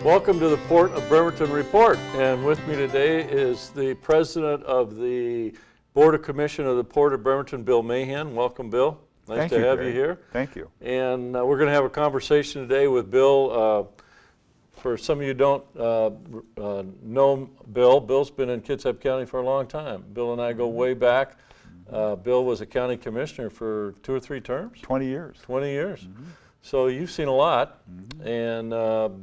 Welcome to the Port of Bremerton Report, and with me today is the President of the Board of Commissioner of the Port of Bremerton, Bill Mahan. Welcome, Bill. Nice to have you here. Thank you. And we're going to have a conversation today with Bill. For some of you who don't know Bill, Bill's been in Kitsap County for a long time. Bill and I go way back. Bill was a county commissioner for 2 or 3 terms? 20 years. 20 years. So you've seen a lot, and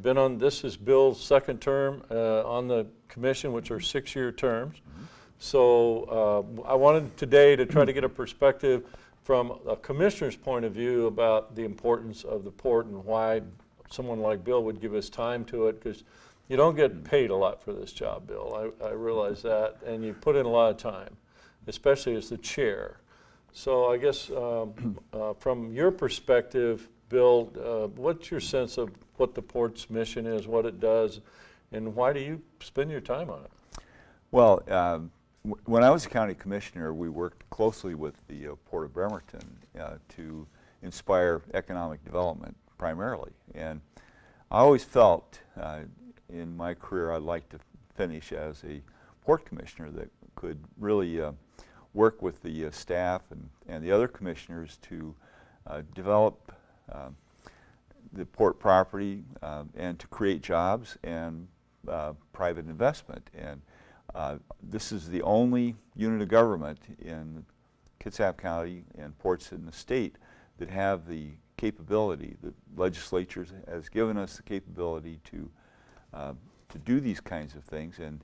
been on, this is Bill's 2nd term on the commission, which are 6-year terms. So I wanted today to try to get a perspective from a commissioner's point of view about the importance of the port and why someone like Bill would give his time to it, because you don't get paid a lot for this job, Bill. I realize that, and you put in a lot of time, especially as the chair. So I guess from your perspective, Bill, what's your sense of what the port's mission is, what it does, and why do you spend your time on it? Well, when I was county commissioner, we worked closely with the Port of Bremerton to inspire economic development primarily. And I always felt in my career I'd like to finish as a port commissioner that could really work with the staff and the other commissioners to develop the port property and to create jobs and private investment. And this is the only unit of government in Kitsap County and ports in the state that have the capability. The legislature has given us the capability to do these kinds of things. And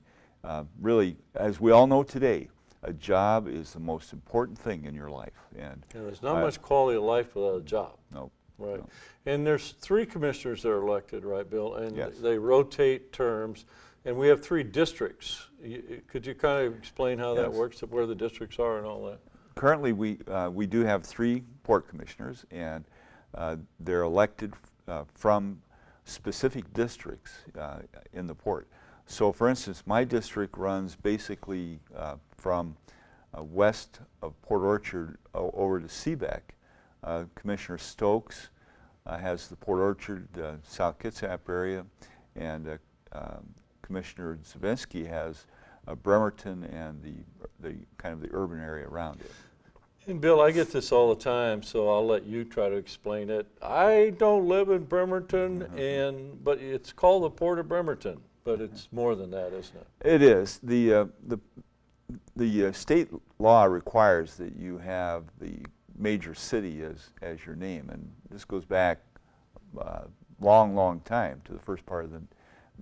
really, as we all know today, a job is the most important thing in your life. And there's not much quality of life without a job. No. Right. No. And there's 3 commissioners that are elected, right, Bill? And yes. They rotate terms. And we have 3 districts. Could you kind of explain how that works, where the districts are and all that? Currently, we do have 3 port commissioners, and they're elected from specific districts in the port. So, for instance, my district runs basically from west of Port Orchard over to Seebeck. Commissioner Stokes has the Port Orchard, South Kitsap area, and Commissioner Zavinsky has Bremerton and the kind of the urban area around it. And Bill, I get this all the time, so I'll let you try to explain it. I don't live in Bremerton, but it's called the Port of Bremerton, but it's more than that, isn't it? It is. The state law requires that you have the major city as your name, and this goes back long time to the first part of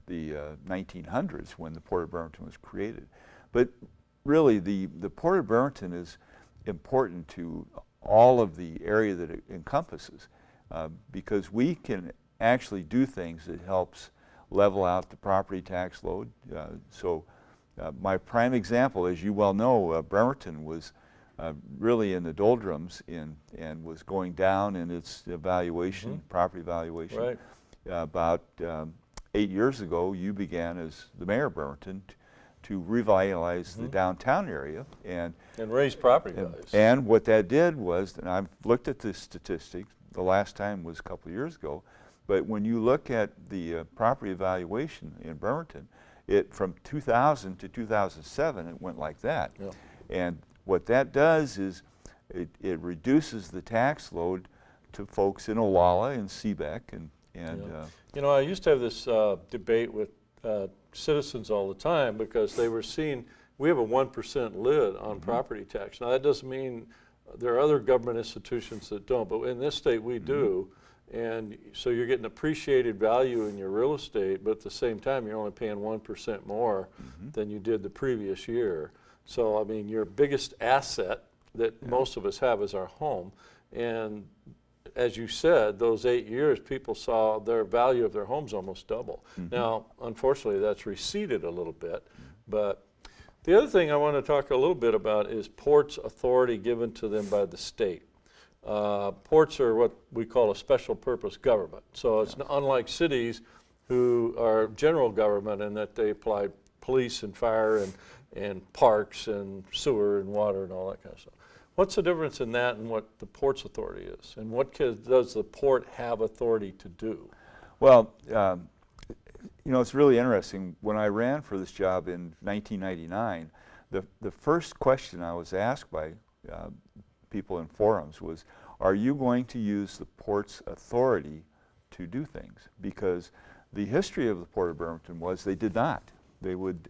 the 1900s when the Port of Bremerton was created. But really, the Port of Bremerton is important to all of the area that it encompasses because we can actually do things that helps level out the property tax load. My prime example, as you well know, Bremerton was really in the doldrums and was going down in its valuation, property valuation. Right. About 8 years ago, you began as the mayor of Bremerton to revitalize the downtown area and raise property values. And what that did was, and I've looked at the statistics, the last time was a couple of years ago, but when you look at the property valuation in Bremerton, it from 2000 to 2007, it went like that. Yeah. And what that does is it reduces the tax load to folks in Olalla and Seebeck and you know, I used to have this debate with citizens all the time because they were seeing we have a 1% lid on property tax. Now that doesn't mean there are other government institutions that don't, but in this state we do. And so you're getting appreciated value in your real estate, but at the same time you're only paying 1% more than you did the previous year. So I mean, your biggest asset that most of us have is our home. And as you said, those 8 years, people saw their value of their homes almost double. Now, unfortunately, that's receded a little bit. But the other thing I want to talk a little bit about is ports' authority given to them by the state. Ports are what we call a special purpose government. So it's unlike cities who are general government in that they apply police and fire and parks and sewer and water and all that kind of stuff. What's the difference in that and what the port's authority is? And what does the port have authority to do? Well, you know, it's really interesting. When I ran for this job in 1999, the first question I was asked by people in forums was, are you going to use the port's authority to do things? Because the history of the Port of Bremerton was they did not. They would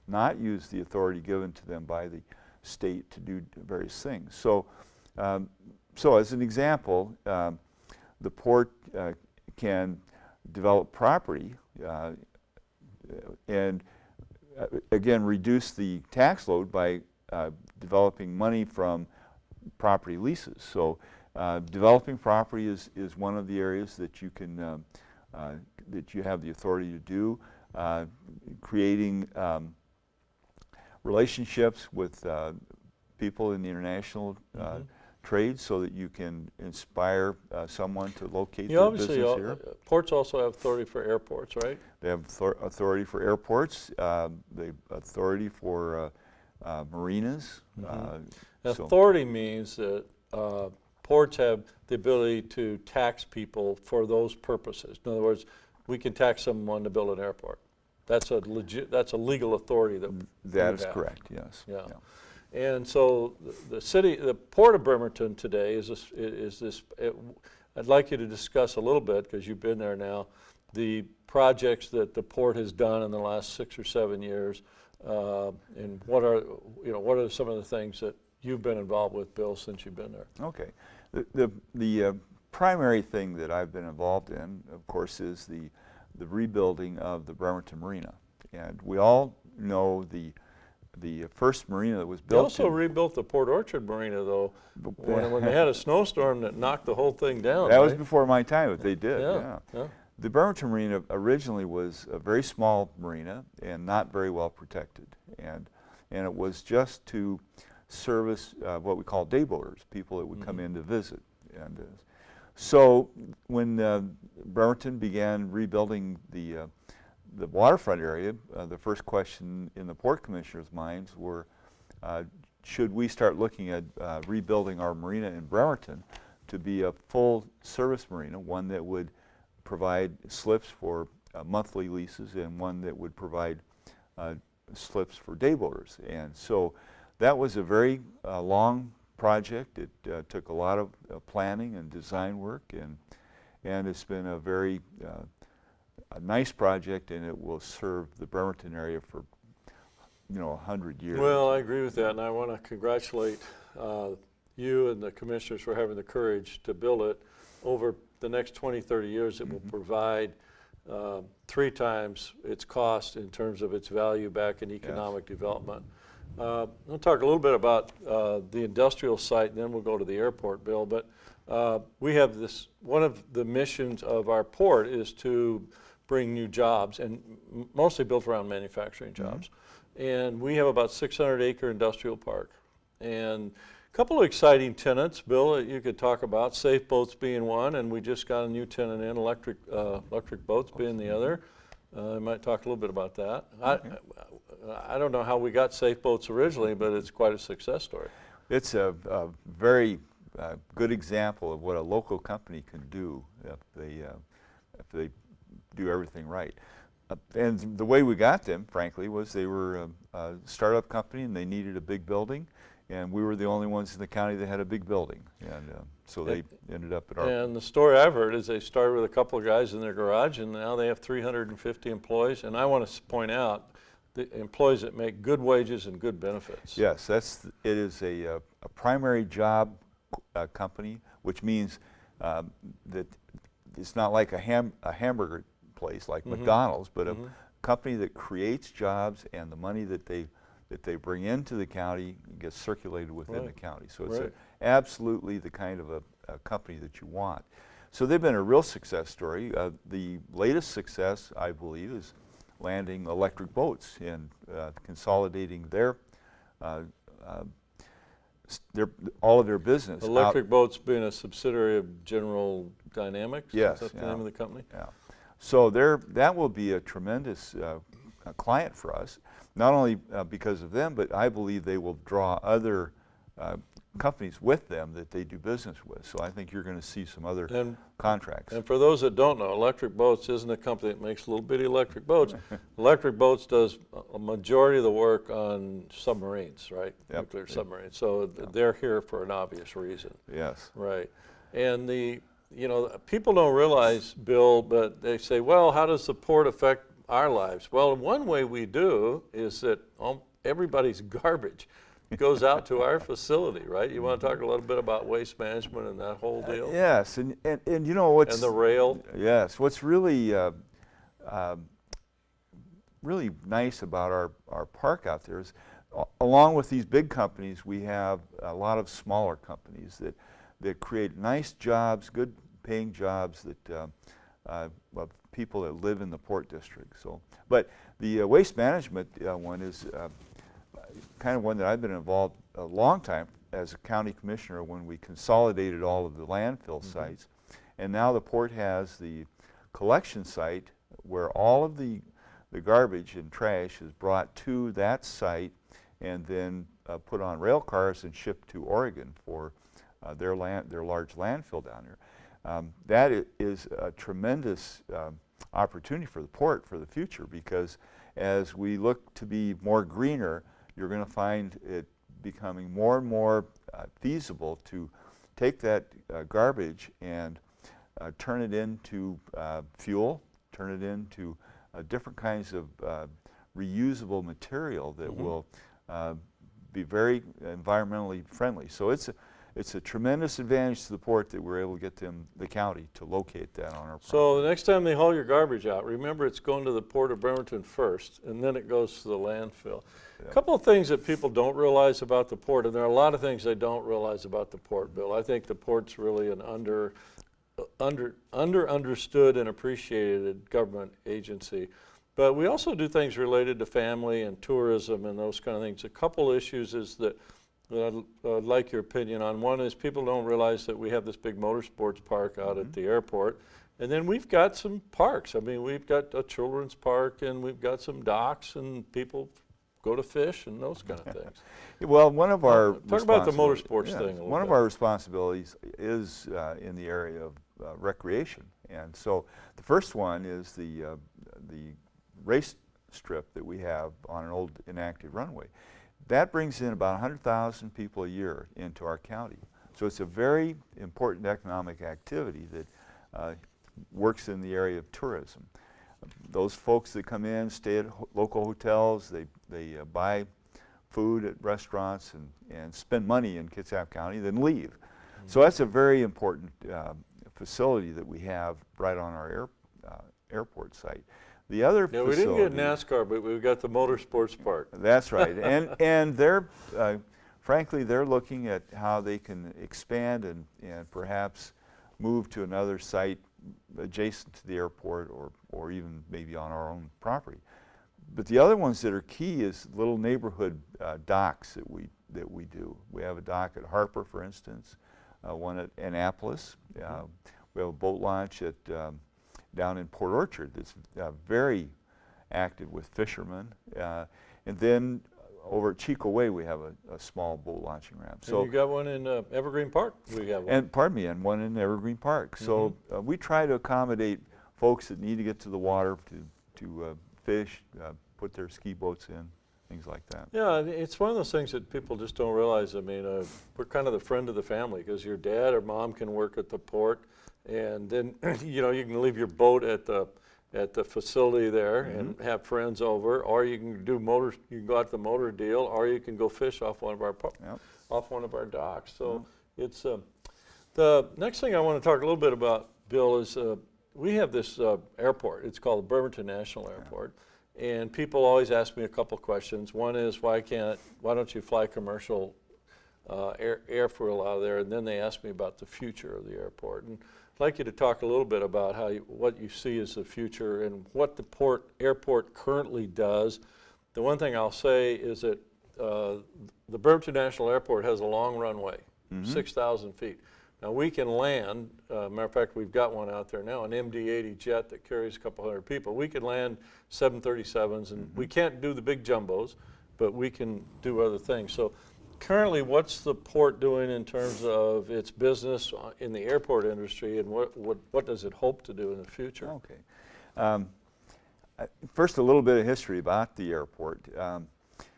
not use the authority given to them by the state to do various things. So, so as an example, the port can develop property and again reduce the tax load by developing money from property leases. So developing property is one of the areas that you can that you have the authority to do. Creating relationships with people in the international trade so that you can inspire someone to locate their business here. Ports also have authority for airports, right? They have authority for airports. They have authority for marinas. Authority means that ports have the ability to tax people for those purposes. In other words, we can tax someone to build an airport. That's a legal authority that is correct. Yes. Yeah. And so the Port of Bremerton today is this. I'd like you to discuss a little bit, because you've been there now, the projects that the port has done in the last 6 or 7 years, and what are some of the things that you've been involved with, Bill, since you've been there? Okay. The primary thing that I've been involved in, of course, is the rebuilding of the Bremerton Marina. And we all know the first marina that was built. They also rebuilt the Port Orchard Marina, though, when they had a snowstorm that knocked the whole thing down. That was before my time, but they did, yeah. The Bremerton Marina originally was a very small marina and not very well protected. And it was just to service what we call day boaters, people that would come in to visit. And so when Bremerton began rebuilding the waterfront area, the first question in the Port Commissioner's minds were, should we start looking at rebuilding our marina in Bremerton to be a full service marina, one that would provide slips for monthly leases and one that would provide slips for day boaters. And so that was a very long project. It took a lot of planning and design work, and it's been a very a nice project, and it will serve the Bremerton area for 100 years. Well, I agree with that, and I want to congratulate you and the commissioners for having the courage to build it. Over the next 20, 30 years, it will provide 3 times its cost in terms of its value back in economic development. I'll talk a little bit about the industrial site, and then we'll go to the airport, Bill. But we have this, one of the missions of our port is to bring new jobs, and mostly built around manufacturing jobs. And we have about 600-acre industrial park. And a couple of exciting tenants, Bill, that you could talk about, Safe Boats being one, and we just got a new tenant in, electric boats being the other. I might talk a little bit about that. I don't know how we got Safe Boats originally, but it's quite a success story. It's a very good example of what a local company can do if they do everything right. And the way we got them, frankly, was they were a startup company and they needed a big building, and we were the only ones in the county that had a big building, and so they ended up at our. And the story I've heard is they started with a couple of guys in their garage, and now they have 350 employees. And I want to point out the employees that make good wages and good benefits. Yes, it is a primary job company, which means that it's not like a hamburger place like McDonald's, but a company that creates jobs, and the money that they bring into the county gets circulated within the county. So it's absolutely the kind of a company that you want. So they've been a real success story. The latest success, I believe, is landing electric boats and consolidating all of their business. Electric Boats being a subsidiary of General Dynamics? Yes. Is that the name of the company? Yeah. So that will be a tremendous client for us, not only because of them, but I believe they will draw other companies with them that they do business with. So I think you're going to see some other contracts. And for those that don't know, Electric Boats isn't a company that makes little bitty electric boats. Electric Boats does a majority of the work on submarines, right? Yep. Nuclear submarines. So they're here for an obvious reason. Yes. Right. And people don't realize, Bill, but they say, well, how does the port affect our lives? Well, one way we do is that everybody's garbage goes out to our facility, right? You want to talk a little bit about waste management and that whole deal? Yes, and you know what's... And the rail? Yes, what's really really nice about our park out there is, along with these big companies, we have a lot of smaller companies that create nice jobs, good paying jobs that of people that live in the Port District. So, but the waste management one is kind of one that I've been involved a long time as a county commissioner when we consolidated all of the landfill sites. And now the port has the collection site where all of the garbage and trash is brought to that site and then put on rail cars and shipped to Oregon for their large landfill down there. That is a tremendous opportunity for the port for the future, because as we look to be more greener, you're going to find it becoming more and more feasible to take that garbage and turn it into fuel, turn it into different kinds of reusable material that will be very environmentally friendly. So it's a tremendous advantage to the port that we're able to get the county to locate that on our property. So the next time they haul your garbage out, remember it's going to the Port of Bremerton first, and then it goes to the landfill. A couple of things that people don't realize about the port, and there are a lot of things they don't realize about the port, Bill. I think the port's really an understood and appreciated government agency. But we also do things related to family and tourism and those kind of things. A couple issues is that I'd like your opinion on. One is people don't realize that we have this big motorsports park out at the airport. And then we've got some parks. I mean, we've got a children's park and we've got some docks and people go to fish and those kind of things. Well, one of our talk about the motorsports thing a little One bit. of our responsibilities is in the area of recreation. And so the first one is the race strip that we have on an old inactive runway. That brings in about 100,000 people a year into our county. So it's a very important economic activity that works in the area of tourism. Those folks that come in stay at local hotels, they buy food at restaurants and spend money in Kitsap County, then leave. So that's a very important facility that we have right on our airport site. The other facility, we didn't get NASCAR, but we've got the motorsports park. That's right, and they're frankly they're looking at how they can expand and perhaps move to another site adjacent to the airport or even maybe on our own property. But the other ones that are key is little neighborhood docks that we do. We have a dock at Harper, for instance, one at Annapolis. We have a boat launch at down in Port Orchard that's very active with fishermen. And then over at Chico Way we have a small boat launching ramp. So you got one in Evergreen Park? We have one. And pardon me, and one in Evergreen Park. So we try to accommodate folks that need to get to the water to fish, put their ski boats in, things like that. Yeah, it's one of those things that people just don't realize. I mean, we're kind of the friend of the family because your dad or mom can work at the port, and then you can leave your boat at the facility there and have friends over, or you can you can go out to the motor deal, or you can go fish off one of our docks. So it's the next thing I want to talk a little bit about, Bill, is we have this airport. It's called the Bremerton National Airport. And people always ask me a couple questions. One is, why don't you fly commercial airfoil out of there? And then they ask me about the future of the airport. And I'd like you to talk a little bit about what you see as the future and what the airport currently does. The one thing I'll say is that the Bremerton National Airport has a long runway, 6,000 feet. Now we can land, matter of fact, we've got one out there now, an MD-80 jet that carries a couple hundred people. We can land 737s, and we can't do the big jumbos, but we can do other things. So currently, what's the port doing in terms of its business in the airport industry, and what does it hope to do in the future? Okay. First, a little bit of history about the airport.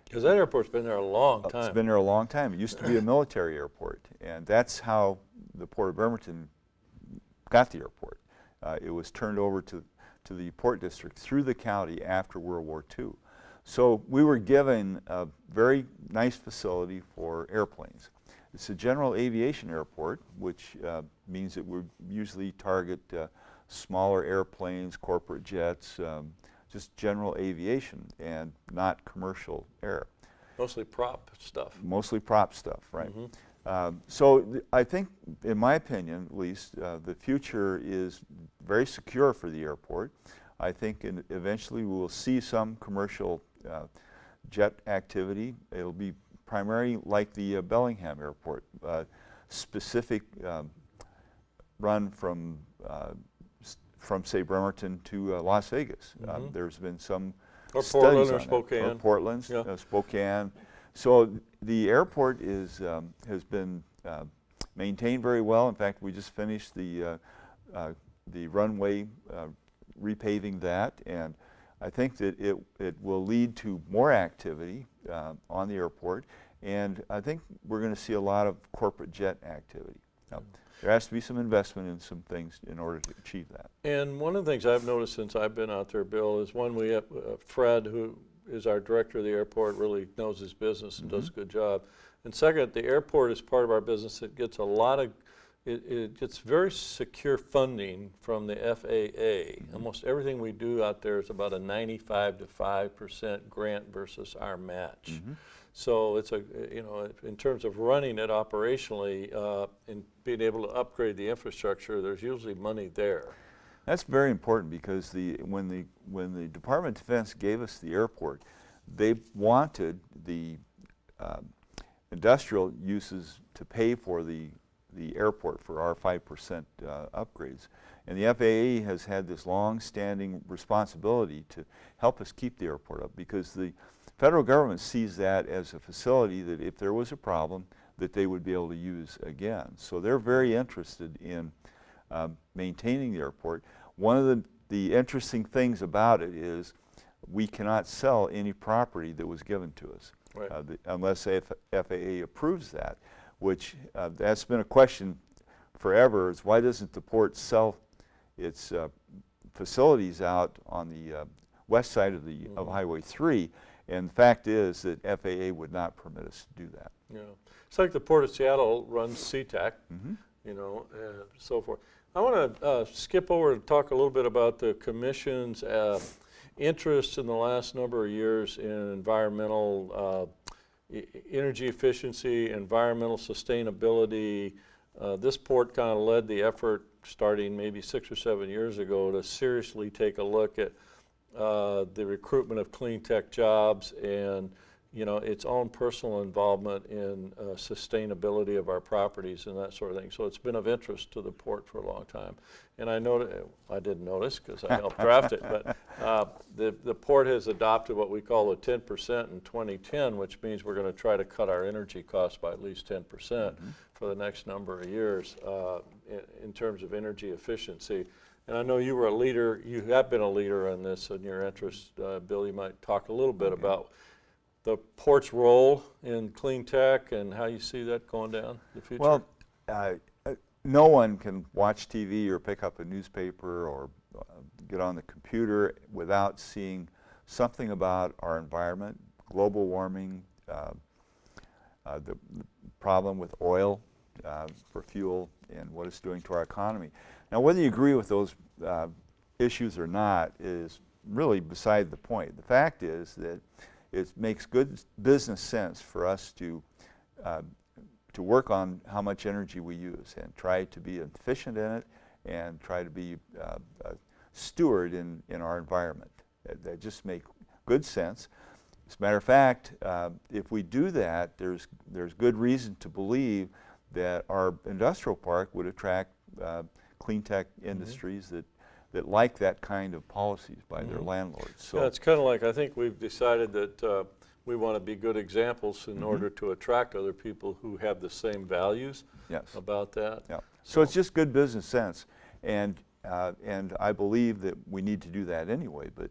Because that airport's been there a long time. It's been there a long time. It used to be a military airport, and that's how the Port of Bremerton got the airport. It was turned over to the Port District through the county after World War II. So we were given a very nice facility for airplanes. It's a general aviation airport, which means that we usually target smaller airplanes, corporate jets, just general aviation and not commercial air. Mostly prop stuff. Mostly prop stuff, right? So I think, in my opinion at least, the future is very secure for the airport. I think eventually we will see some commercial jet activity. It'll be primarily like the Bellingham Airport, specific run from say Bremerton to Las Vegas. There's been some or studies Portland or on Spokane. Or Portland, Yeah. Spokane. So the airport has been maintained very well. In fact, we just finished the runway, repaving that, and I think that it will lead to more activity on the airport, and I think we're going to see a lot of corporate jet activity. Now, there has to be some investment in some things in order to achieve that. And one of the things I've noticed since I've been out there, Bill, is one, we have Fred, who is our director of the airport, really knows his business and does a good job. And second, the airport is part of our business. It gets a lot of, it gets very secure funding from the FAA. Almost everything we do out there is about a 95 to 5% grant versus our match. So it's a, you know, in terms of running it operationally and being able to upgrade the infrastructure, there's usually money there. That's very important because when the Department of Defense gave us the airport, they wanted the industrial uses to pay for the airport for our 5% upgrades. And the FAA has had this long-standing responsibility to help us keep the airport up, because the federal government sees that as a facility that if there was a problem, that they would be able to use again. So they're very interested in maintaining the airport. One of the interesting things about it is we cannot sell any property that was given to us, Right. Unless FAA approves that, which that's been a question forever, is why doesn't the port sell its facilities out on the west side of Highway 3? And the fact is that FAA would not permit us to do that. Yeah, it's like the Port of Seattle runs SeaTac, you know, and so forth. I want to skip over and talk a little bit about the Commission's interest in the last number of years in environmental energy efficiency, environmental sustainability. This port kind of led the effort starting maybe 6 or 7 years ago to seriously take a look at the recruitment of clean tech jobs and, you know, its own personal involvement in sustainability of our properties and that sort of thing. So it's been of interest to the port for a long time. And I didn't notice because I helped draft it, but the port has adopted what we call the 10% in 2010, which means we're going to try to cut our energy costs by at least 10% for the next number of years in terms of energy efficiency. And I know you were a leader, you have been a leader in this in your interest. Bill, you might talk a little bit about the port's role in clean tech and how you see that going down in the future. Well, no one can watch TV or pick up a newspaper or get on the computer without seeing something about our environment, global warming, the problem with oil for fuel and what it's doing to our economy. Now, whether you agree with those issues or not is really beside the point. The fact is that it makes good business sense for us to work on how much energy we use and try to be efficient in it and try to be a steward in our environment. That just make good sense. As a matter of fact, if we do that, there's good reason to believe that our industrial park would attract clean tech industries that like that kind of policies by their landlords. So yeah, it's kind of like, I think we've decided that we want to be good examples in order to attract other people who have the same values about that. Yeah. So it's just good business sense, and I believe that we need to do that anyway. But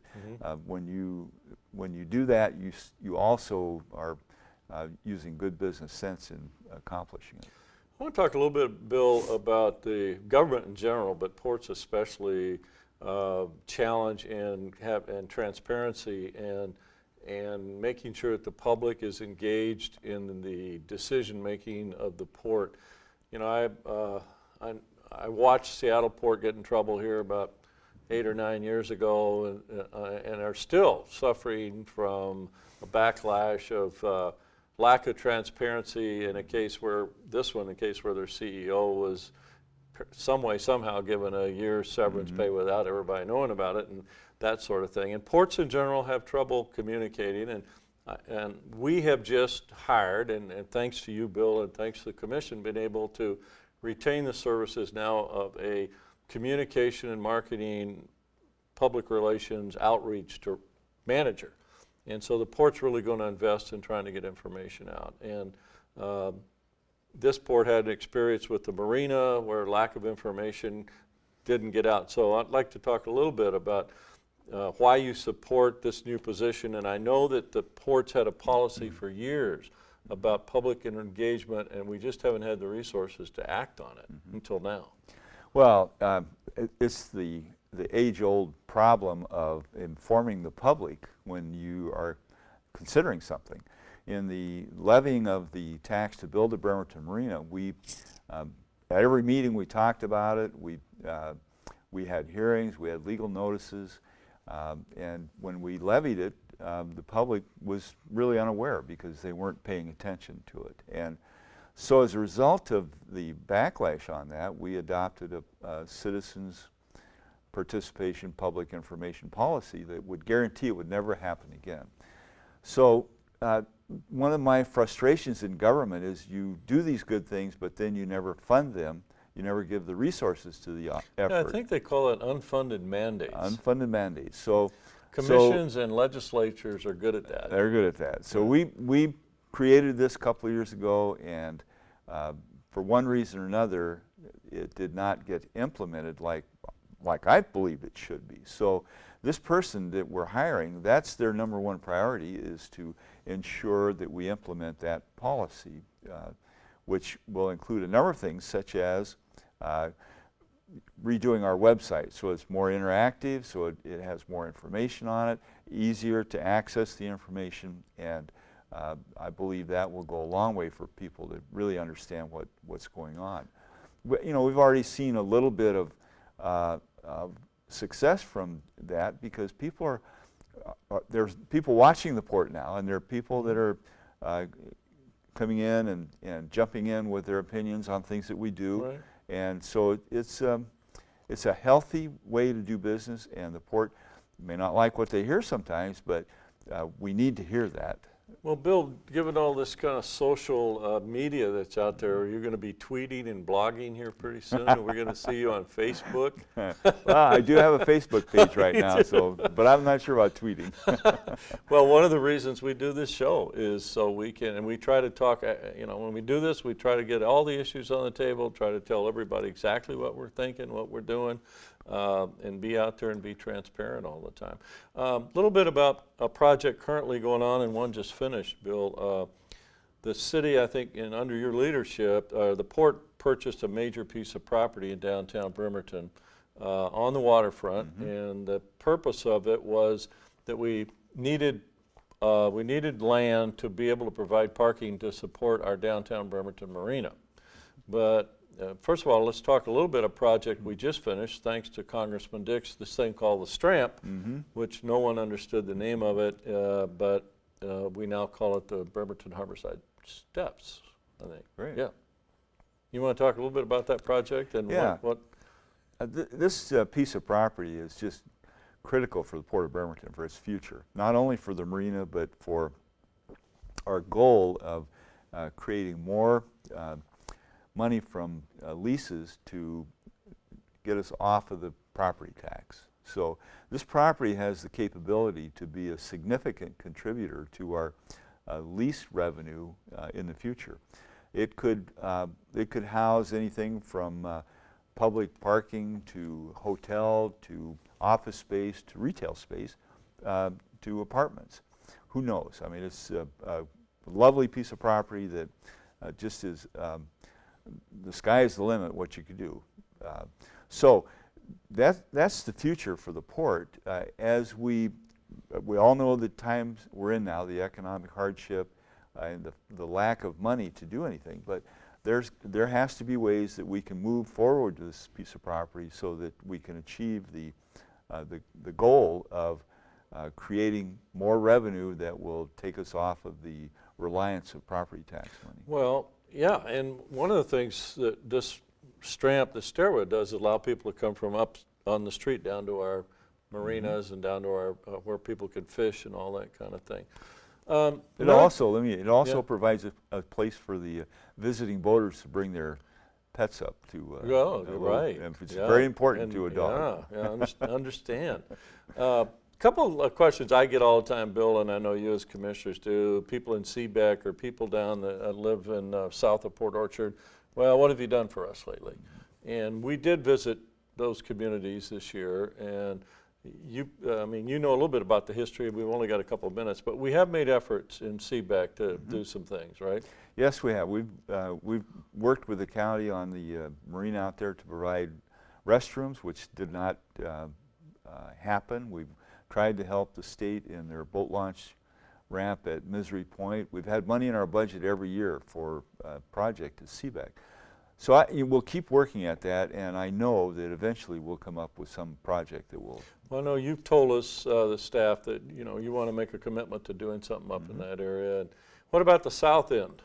when you do that, you also are using good business sense in accomplishing it. I want to talk a little bit, Bill, about the government in general, but ports especially, challenge and transparency and making sure that the public is engaged in the decision making of the port. You know, I watched Seattle Port get in trouble here about 8 or 9 years ago, and are still suffering from a backlash of lack of transparency in a case where their CEO was somehow given a year's severance pay without everybody knowing about it, and that sort of thing. And ports in general have trouble communicating, and we have just hired, and thanks to you, Bill, and thanks to the Commission, been able to retain the services now of a communication and marketing, public relations, outreach manager. And so the port's really going to invest in trying to get information out. And this port had an experience with the marina where lack of information didn't get out. So I'd like to talk a little bit about why you support this new position. And I know that the port's had a policy for years about public engagement, and we just haven't had the resources to act on it until now. Well, it's the age-old problem of informing the public when you are considering something. In the levying of the tax to build the Bremerton Marina, at every meeting we talked about it. We had hearings, we had legal notices, and when we levied it, the public was really unaware because they weren't paying attention to it. And so as a result of the backlash on that, we adopted a citizens participation public information policy that would guarantee it would never happen again. So one of my frustrations in government is you do these good things, but then you never fund them. You never give the resources to the effort. Yeah, I think they call it unfunded mandates. Unfunded mandates. So commissions and legislatures are good at that. They're good at that. So we created this a couple of years ago, and for one reason or another, it did not get implemented like I believed it should be. So this person that we're hiring, that's their number one priority, is to ensure that we implement that policy, which will include a number of things, such as redoing our website so it's more interactive, so it has more information on it, easier to access the information, and I believe that will go a long way for people to really understand what's going on. You know, we've already seen a little bit of success from that because people there's people watching the port now, and there are people that are coming in and jumping in with their opinions on things that we do. Right. And so it's a healthy way to do business, and the port may not like what they hear sometimes, but we need to hear that. Well, Bill, given all this kind of social media that's out there, are you going to be tweeting and blogging here pretty soon? Are we going to see you on Facebook? Well, I do have a Facebook page right now, but I'm not sure about tweeting. Well, one of the reasons we do this show is so we can, and we try to talk, you know, when we do this, we try to get all the issues on the table, try to tell everybody exactly what we're thinking, what we're doing, and be out there and be transparent all the time. A little bit about a project currently going on and one just finished, Bill. The city, I think, under your leadership, the port purchased a major piece of property in downtown Bremerton on the waterfront, and the purpose of it was that we needed land to be able to provide parking to support our downtown Bremerton Marina. But first of all, let's talk a little bit of a project we just finished, thanks to Congressman Dix, this thing called the Stramp, which no one understood the name of it, but we now call it the Bremerton Harborside Steps, I think. Great. Yeah. You want to talk a little bit about that project and what? This piece of property is just critical for the Port of Bremerton, for its future, not only for the marina, but for our goal of creating more money from leases to get us off of the property tax. So this property has the capability to be a significant contributor to our lease revenue in the future. It could house anything from public parking to hotel to office space to retail space to apartments. Who knows? I mean, it's a lovely piece of property that just is, the sky is the limit what you could do. So that's the future for the port. As we all know the times we're in now, the economic hardship and the lack of money to do anything, but there has to be ways that we can move forward to this piece of property so that we can achieve the goal of creating more revenue that will take us off of the reliance of property tax money. Well, yeah, and one of the things that this ramp, the stairway, does allow people to come from up on the street down to our marinas and down to our where people can fish and all that kind of thing. It also provides a place for the visiting boaters to bring their pets up to. Right. It's very important to a dog. Yeah, understand. Couple of questions I get all the time, Bill, and I know you as commissioners do. People in Seabeck or people down that live in south of Port Orchard. Well, what have you done for us lately? And we did visit those communities this year, and I mean, you know a little bit about the history. We've only got a couple of minutes, but we have made efforts in Seabeck to do some things, right? Yes, we have. We've worked with the county on the marina out there to provide restrooms, which did not happen. We've tried to help the state in their boat launch ramp at Misery Point. We've had money in our budget every year for a project at Seabeck. So we'll keep working at that, and I know that eventually we'll come up with some project that will. Well, I know you've told us, the staff, that you want to make a commitment to doing something up in that area. And what about the south end?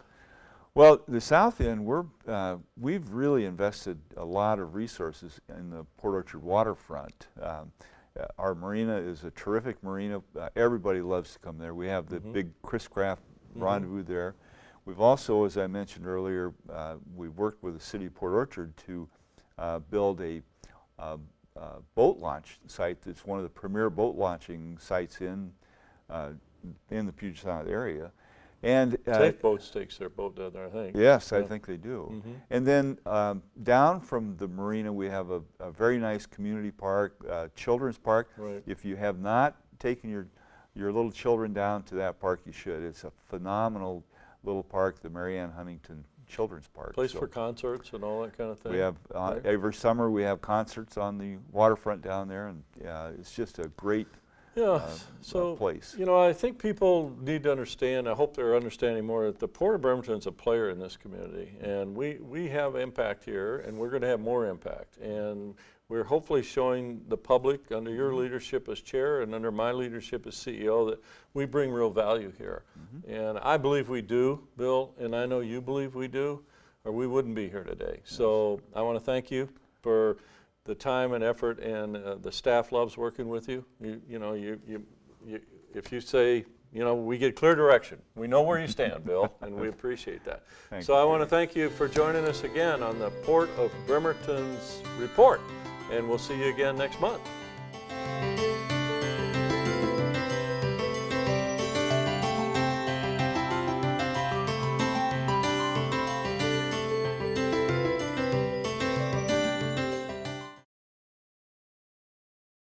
Well, the south end, we've really invested a lot of resources in the Port Orchard waterfront. Our marina is a terrific marina. Everybody loves to come there. We have the big Chris Craft rendezvous there. We've also, as I mentioned earlier, we've worked with the city of Port Orchard to build a boat launch site that's one of the premier boat launching sites in the Puget Sound area. And Safe Boats takes their boat down there, I think. Yes, I think they do. And then down from the marina, we have a very nice community park, children's park. Right. If you have not taken your little children down to that park, you should. It's a phenomenal little park, the Marianne Huntington Children's Park. Place for concerts and all that kind of thing. We have every summer we have concerts on the waterfront down there, and it's just a great place. I think people need to understand, I hope they're understanding more, that the Port of Bremerton is a player in this community, and we have impact here, and we're going to have more impact. And we're hopefully showing the public, under your leadership as chair and under my leadership as CEO, that we bring real value here. And I believe we do, Bill, and I know you believe we do, or we wouldn't be here today. So I want to thank you for the time and effort, and the staff loves working with you. If you say, we get clear direction. We know where you stand, Bill, and we appreciate that. So I want to thank you for joining us again on the Port of Bremerton's Report, and we'll see you again next month.